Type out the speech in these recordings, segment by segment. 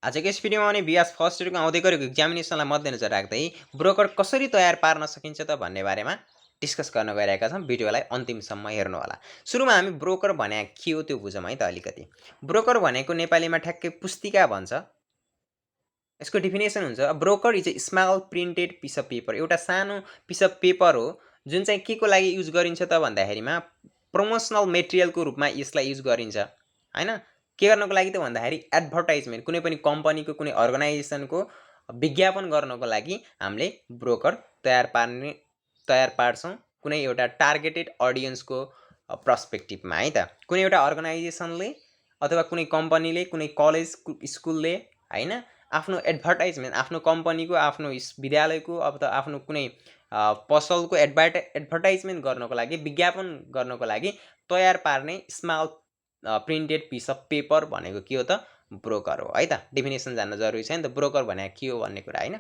आजको यस भिडियोमा भने बीएस फर्स्ट इयरको आउँदै गरेको एक्जामिनेसनलाई मध्यनजर राख्दै ब्रोकर कसरी तयार पार्न सकिन्छ त भन्ने बारेमा डिस्कस गर्न गइरहेका छौँ। भिडियोलाई अन्तिमसम्म हेर्नु होला। सुरुमा हामी ब्रोकर भने के हो त्यो बुझौँ है त अलिकति। ब्रोकर भनेको नेपालीमा ठ्याक्कै पुस्तिका भन्छ। यसको डेफिनेसन हुन्छ broker is a small printed piece of paper. एउटा सानो पिस अफ पेपर हो जुन चाहिँ के को लागि युज गरिन्छ त भन्दाखेरिमा प्रमोसनल मेटेरियलको रूपमा यसलाई युज गरिन्छ हैन। के गर्नको लागि त भन्दाखेरि एडभर्टाइजमेन्ट, कुनै पनि कम्पनीको कुनै अर्गनाइजेसनको विज्ञापन गर्नको लागि हामीले ब्रोकर तयार पार्छौँ कुनै एउटा टार्गेटेड अडियन्सको पर्सपेक्टिभमा है त। कुनै एउटा अर्गनाइजेसनले अथवा कुनै कम्पनीले, कुनै कलेज स्कुलले हैन आफ्नो एडभर्टाइजमेन्ट, आफ्नो कम्पनीको, आफ्नो विद्यालयको अथवा आफ्नो कुनै पसलको एडभर्टाइजमेन्ट गर्नको लागि, विज्ञापन गर्नको लागि तयार पार्ने small printed piece of paper भनेको के हो त ब्रोकर हो है त। डेफिनेसन जान्न जरुरी छैन त ब्रोकर भने के हो भन्ने कुरा हैन।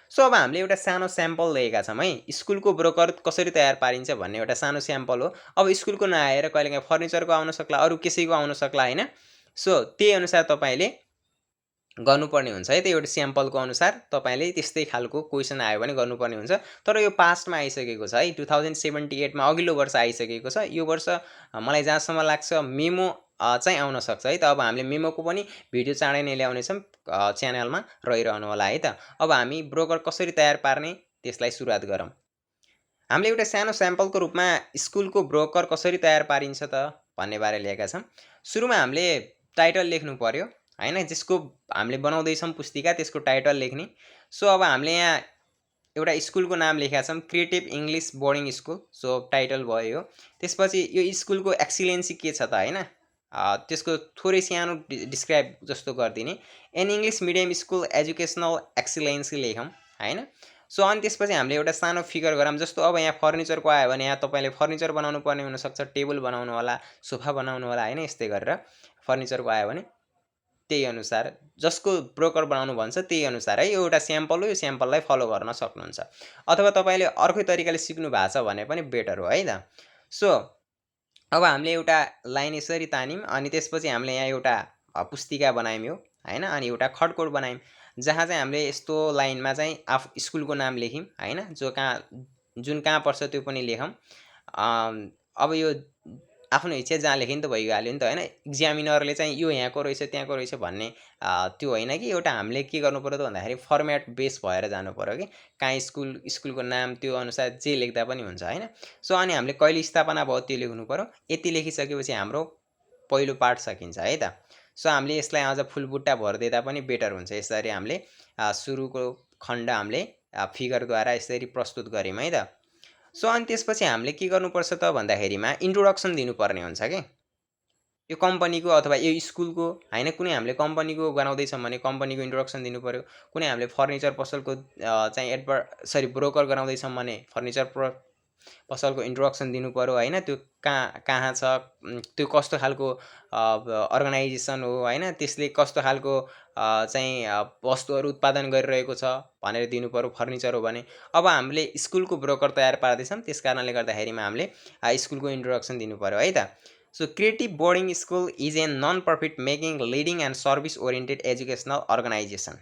सो अब हामीले एउटा सानो स्याम्पल लिएका छौँ है। स्कुलको ब्रोकर कसरी तयार पारिन्छ भन्ने एउटा सानो स्याम्पल हो। अब स्कुलको नआएर कहिलेकाहीँ फर्निचरको आउन सक्ला, अरू कसैको आउन सक्ला हैन। सो त्यही अनुसार तपाईले गर्नुपर्ने हुन्छ है त। एउटा स्याम्पलको अनुसार तपाईले त्यस्तै खालको क्वेसन आयो भने गर्नुपर्ने हुन्छ। तर यो पास्टमा आइसकेको छ है, 2078 मा अघिल्लो वर्ष आइसकेको छ। यो वर्ष मलाई जहाँसम्म लाग्छ मेमो चाहिँ आउन सक्छ है त। अब हामीले मेमोको पनि भिडियो चाँडै नै ल्याउनेछौँ, च्यानलमा रहिरहनु होला है त। अब हामी ब्रोकर कसरी तयार पार्ने त्यसलाई सुरुवात गरौँ। हामीले एउटा सानो स्याम्पलको रूपमा स्कुलको ब्रोकर कसरी तयार पारिन्छ त भन्ने बारे लिएका छौँ। सुरुमा हामीले टाइटल लेख्नु पर्यो हैन। जसको हामीले बनाउँदैछौँ पुस्तिका त्यसको टाइटल लेख्ने। सो अब हामीले यहाँ एउटा स्कुलको नाम लेखेका छौँ, creative English boarding school. So title भयो। त्यसपछि यो स्कुलको एक्सिलेन्सी के छ त हैन, त्यसको थोरै सानो डिस्क्राइब जस्तो गरिदिने। An English medium school educational excellency लेखौँ हैन। सो अनि त्यसपछि हामीले एउटा सानो फिगर गरौँ। जस्तो अब यहाँ फर्निचरको आयो भने यहाँ तपाईँले फर्निचर बनाउनु पर्ने हुनसक्छ, टेबल बनाउनु होला, सोफा बनाउनु होला हैन। यस्तै गरेर फर्निचरको आयो भने त्यही अनुसार जसको ब्रोकर बनाउनु भन्छ त्यही अनुसार है। यो एउटा स्याम्पल हो, यो स्याम्पललाई फलो गर्न सक्नुहुन्छ। अथवा तपाईँले अर्कै तरिकाले सिक्नु भएको छ भने पनि बेटर हो है त। सो अब हामीले एउटा लाइन यसरी तान्यौँ अनि त्यसपछि हामीले यहाँ एउटा पुस्तिका बनायौँ यो हैन। अनि एउटा खडकोड बनायौँ जहाँ चाहिँ हामीले यस्तो लाइनमा चाहिँ स्कुलको नाम लेख्यौँ हैन। जुन कहाँ पर्छ त्यो पनि लेखौँ। अब यो आफ्नो इच्छा जहाँ लेख्यो नि त भइहाल्यो नि त हैन। एक्जामिनरले चाहिँ यो यहाँको रहेछ त्यहाँको रहेछ भन्ने त्यो होइन कि। एउटा हामीले के गर्नु पर्यो त भन्दाखेरि फर्मेट बेस भएर जानु पर्यो कि। कहाँ स्कुलको नाम त्यो अनुसार जे लेख्दा पनि हुन्छ हैन। सो अनि हामीले कहिले स्थापना भयो त्यो लेख्नु पर्यो। यति लेखिसकेपछि हाम्रो पहिलो पार्ट सकिन्छ है त। सो हामीले यसलाई अझ फुलबुट्टा भरिदिँदा पनि बेटर हुन्छ। यसरी हामीले सुरुको खण्ड हामीले फिगरद्वारा यसरी प्रस्तुत गऱ्यौँ है त। सो अनि त्यसपछि हामीले के गर्नुपर्छ त भन्दाखेरिमा इन्ट्रोडक्सन दिनुपर्ने हुन्छ कि यो कम्पनीको अथवा यो स्कुलको हैन। कुनै हामीले कम्पनीको गराउँदैछौँ भने कम्पनीको इन्ट्रोडक्सन दिनु पर्यो। कुनै हामीले फर्निचर पसलको चाहिँ ब्रोकर गराउँदैछौँ भने फर्निचर पसलको इन्ट्रोडक्सन दिनु पर्यो हैन। त्यो कहाँ छ, त्यो कस्तो खालको अर्गनाइजेसन हो हैन, त्यसले कस्तो खालको चाहिँ वस्तुहरू उत्पादन गरिरहेको छ भनेर दिनु पर्यो फर्निचर हो भने। अब हामीले स्कुलको ब्रोकर तयार पार्दैछौँ त्यस कारणले गर्दाखेरिमा हामीले स्कुलको इन्ट्रोडक्सन दिनु पर्यो है त। So creative boarding school is an non profit making leading and service oriented educational organisation.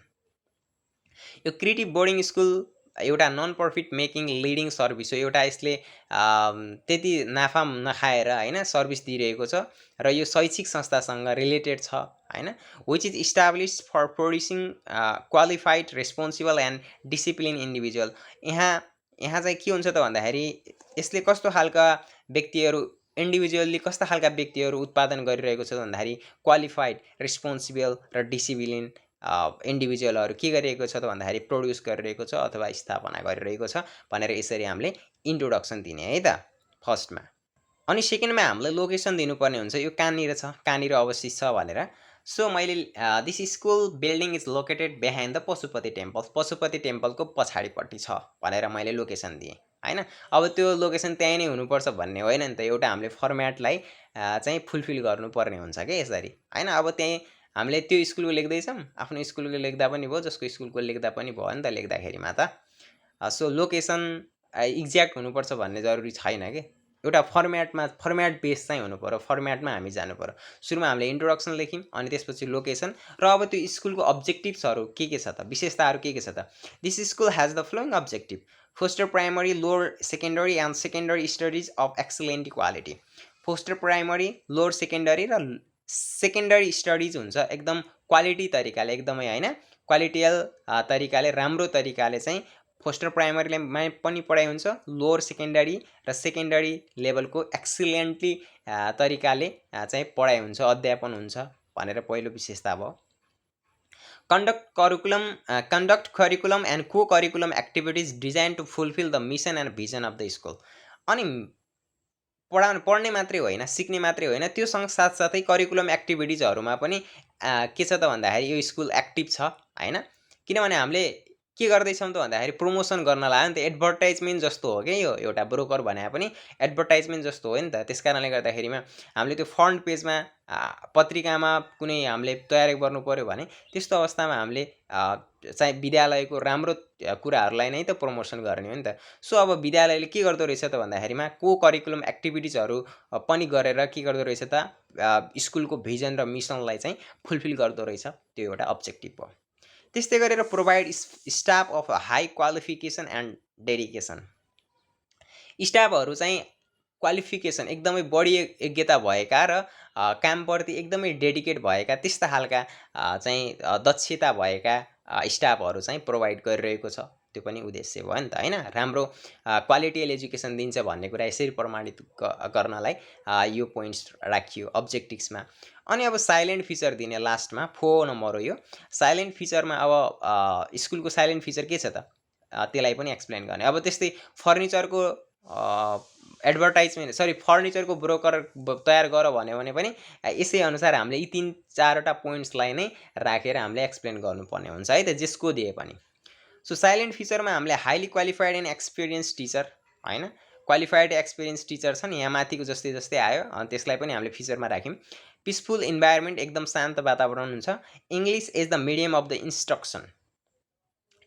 यो क्रिएटिभ बोर्डिङ स्कुल एउटा non profit making leading service हो। एउटा यसले त्यति नाफा नखाएर हैन सर्भिस दिइरहेको छ र यो शैक्षिक संस्थासँग रिलेटेड छ हैन। Which is established for producing qualified responsible and discipline individual. यहाँ चाहिँ के हुन्छ त भन्दाखेरि यसले कस्तो खालका व्यक्तिहरू, इन्डिभिजुअल्ली कस्ता खालका व्यक्तिहरू उत्पादन गरिरहेको छ भन्दाखेरि क्वालिफाइड, रेस्पोन्सिबल र डिसिप्लिन इन्डिभिजुअलहरू के गरिरहेको छ त भन्दाखेरि प्रड्युस गरिरहेको छ अथवा स्थापना गरिरहेको छ भनेर यसरी हामीले इन्ट्रोडक्सन दिने है त फर्स्टमा। अनि सेकेन्डमा हामीले लोकेसन दिनुपर्ने हुन्छ, यो कहाँनिर छ, कहाँनिर अवस्थित छ भनेर। सो मैले this school building is located behind the Pashupati temple, Pashupati टेम्पलको पछाडिपट्टि छ भनेर मैले लोकेसन दिएँ हैन। अब त्यो लोकेसन त्यहीँ नै हुनुपर्छ भन्ने होइन नि त। एउटा हामीले फर्मेटलाई चाहिँ फुलफिल गर्नुपर्ने हुन्छ क्या यसरी हैन। अब त्यहीँ हामीले त्यो स्कुलको लेख्दैछौँ, आफ्नो स्कुलको लेख्दा पनि भयो, जसको स्कुलको लेख्दा पनि भयो नि त लेख्दाखेरिमा त। सो लोकेसन एक्ज्याक्ट हुनुपर्छ भन्ने जरुरी छैन कि। एउटा फर्मेट बेस चाहिँ हुनु पर्यो, फर्मेटमा हामी जानु पर्यो। सुरुमा हामीले इन्ट्रोडक्सन लेख्यौँ, अनि त्यसपछि लोकेसन, र अब त्यो स्कुलको अब्जेक्टिभ्सहरू के छ त, विशेषताहरू के छ त। This school has the following objective: foster primary, lower secondary and secondary studies of excellent quality. Foster primary, lower secondary र सेकेन्डरी स्टडिज हुन्छ एकदम क्वालिटी तरिकाले, एकदमै होइन क्वालिटियल तरिकाले, राम्रो तरिकाले चाहिँ फोस्टर प्राइमरीमा पनि पढाइ हुन्छ, लोअर सेकेन्डरी र सेकेन्डरी लेभलको एक्सिलेन्टली तरिकाले चाहिँ पढाइ हुन्छ, अध्यापन हुन्छ भनेर पहिलो विशेषता भयो। conduct curriculum and co-curriculum activities designed to fulfill the mission and vision of the school। अनि पढ्ने मात्रै होइन, सिक्ने मात्रै होइन, त्यो साथसाथै करिकुलम एक्टिभिटिजहरूमा पनि के छ त भन्दाखेरि यो स्कुल एक्टिभ छ होइन। किनभने हामीले के गर्दैछौँ त भन्दाखेरि प्रमोसन गर्न लाग्यो नि त, एडभर्टाइजमेन्ट जस्तो हो क्या यो, एउटा ब्रोकर भने पनि एडभर्टाइजमेन्ट जस्तो हो नि त। त्यस कारणले गर्दाखेरिमा हामीले त्यो फ्रन्ट पेजमा पत्रिकामा कुनै हामीले तयारी गर्नु पर्यो भने त्यस्तो अवस्थामा हामीले चाहिँ विद्यालयको राम्रो कुराहरूलाई नै त प्रमोसन गर्ने हो नि त। सो अब विद्यालयले के गर्दो रहेछ त भन्दाखेरिमा को करिकुलम एक्टिभिटिजहरू पनि गरेर के गर्दो रहेछ त, स्कुलको भिजन र मिसनलाई चाहिँ फुलफिल गर्दो रहेछ, त्यो एउटा अब्जेक्टिभ हो। त्यस्तै गरेर provide staff of high qualification and dedication. स्टाफहरू चाहिँ क्वालिफिकेसन एकदमै बढी योग्यता भएका र कामप्रति एकदमै डेडिकेट भएका, त्यस्ता खालका चाहिँ दक्षता भएका स्टाफहरू चाहिँ प्रोभाइड गरिरहेको छ, त्यो पनि उद्देश्य भयो नि त होइन। राम्रो क्वालिटियल एजुकेसन दिन्छ भन्ने कुरा यसरी प्रमाणित गर्नलाई यो पोइन्ट्स राखियो अब्जेक्टिभ्समा। अनि अब साइलेन्ट फिचर दिने लास्टमा 4 नम्बर हो यो। साइलेन्ट फिचरमा अब स्कुलको साइलेन्ट फिचर के छ त, त्यसलाई पनि एक्सप्लेन गर्ने। अब त्यस्तै फर्निचरको फर्निचरको ब्रोकर तयार गर भन्यो भने पनि यसै अनुसार हामीले यी 3-4वटा पोइन्ट्सलाई नै राखेर हामीले एक्सप्लेन गर्नुपर्ने हुन्छ है त, जसको दिए पनि। सो साइलेन्ट फिचरमा हामीले highly qualified and experience teacher होइन, क्वालिफाइड एक्सपिरियन्स टिचर छन्, यहाँ माथिको जस्तै जस्तै आयो, त्यसलाई पनि हामीले फिचरमा राख्यौँ। पिसफुल इन्भाइरोमेन्ट, एकदम शान्त वातावरण हुन्छ। English is the medium of the instruction.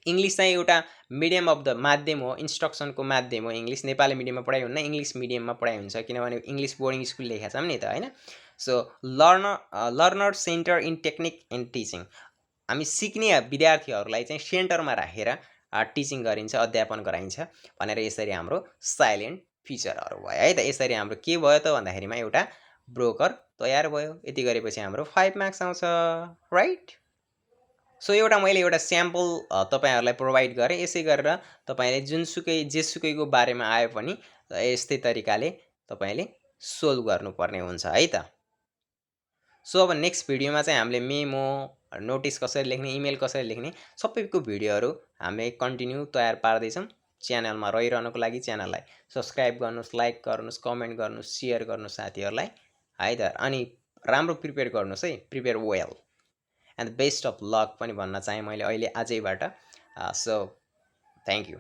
English चाहिँ एउटा मिडियम अफ द माध्यम हो, इन्स्ट्रक्सनको माध्यम हो इङ्ग्लिस। नेपाली मिडियममा पढाइ हुन्न, इङ्ग्लिस मिडियममा पढाइ हुन्छ, किनभने इङ्ग्लिस बोर्डिङ स्कुल लेखेका छौँ नि त होइन। So learner centre in technique and teaching, हामी सिक्ने विद्यार्थीहरूलाई चाहिँ सेन्टरमा राखेर टिचिङ गरिन्छ, अध्यापन गराइन्छ भनेर यसरी हाम्रो साइलेन्ट फिचरहरू भयो है त। यसरी हाम्रो के भयो त भन्दाखेरिमा एउटा ब्रोकर तयार भयो। यति गरेपछि हाम्रो 5 मार्क्स आउँछ, राइट। सो मैले एउटा स्याम्पल तपाईँहरूलाई प्रोभाइड गरेँ। यसै गरेर तपाईँले जेसुकैको बारेमा आयो पनि यस्तै तरिकाले तपाईँले सोल्भ गर्नुपर्ने हुन्छ है त। सो अब नेक्स्ट भिडियोमा चाहिँ हामीले मेमो, नोटिस कसरी लेख्ने, इमेल कसरी लेख्ने, सबैको भिडियोहरू हामीले कन्टिन्यू तयार पार्दैछौँ। च्यानलमा रहिरहनुको लागि च्यानललाई सब्सक्राइब गर्नुहोस्, लाइक गर्नुहोस्, कमेन्ट गर्नुहोस्, सेयर गर्नुहोस् साथीहरूलाई है त। अनि राम्रो प्रिपेयर गर्नुहोस् है, prepare well and best of lock पनि भन्न चाहेँ मैले अहिले आजैबाट। So thank you.